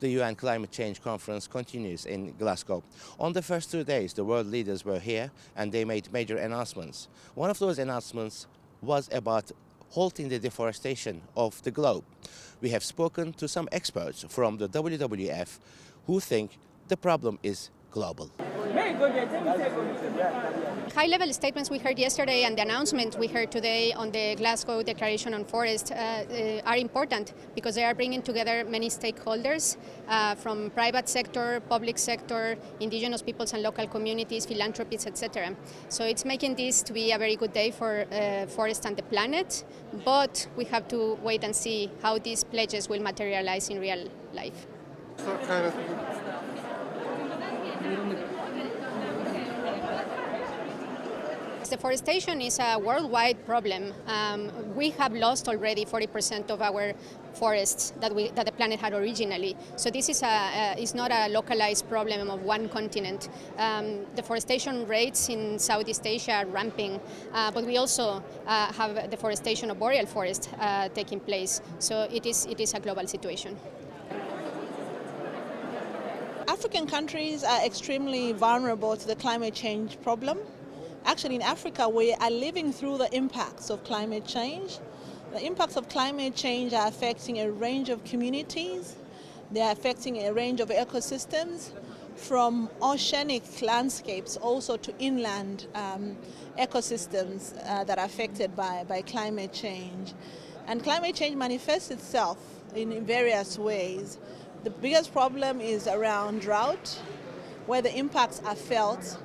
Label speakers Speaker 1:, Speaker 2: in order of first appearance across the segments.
Speaker 1: The UN Climate Change Conference continues in Glasgow. On the first 2 days, the world leaders were here and they made major announcements. One of those announcements was about halting the deforestation of the globe. We have spoken to some experts from the WWF who think the problem is global.
Speaker 2: High-level statements we heard yesterday and the announcement we heard today on the Glasgow Declaration on Forest are important because they are bringing together many stakeholders from private sector, public sector, indigenous peoples and local communities, philanthropists, etc. So it's making this to be a very good day for forest and the planet, but we have to wait and see how these pledges will materialize in real life. Deforestation is a worldwide problem. We have lost already 40% of our forests that the planet had originally. So this is not a localized problem of one continent. Deforestation rates in Southeast Asia are ramping, but we also have deforestation of boreal forest taking place. So it is a global situation.
Speaker 3: African countries are extremely vulnerable to the climate change problem. Actually, in Africa, we are living through the impacts of climate change. The impacts of climate change are affecting a range of communities. They are affecting a range of ecosystems, from oceanic landscapes also to inland ecosystems that are affected by climate change. And climate change manifests itself in various ways. The biggest problem is around drought, where the impacts are felt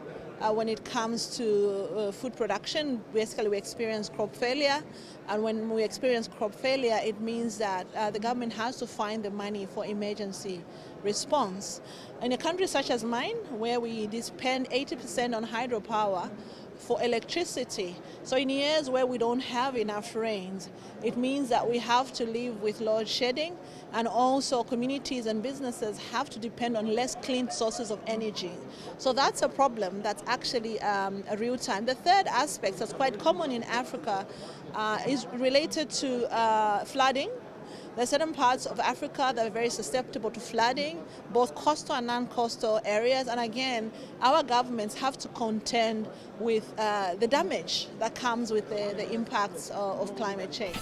Speaker 3: when it comes to food production. Basically, we experience crop failure, and when we experience crop failure, it means that the government has to find the money for emergency response. In a country such as mine, where we depend 80% on hydropower for electricity, so in years where we don't have enough rains, it means that we have to live with load shedding, and also communities and businesses have to depend on less clean sources of energy. So that's a problem that's actually a real time. The third aspect that's quite common in Africa is related to flooding. There are certain parts of Africa that are very susceptible to flooding, both coastal and non-coastal areas. And again, our governments have to contend with the damage that comes with the impacts of climate change.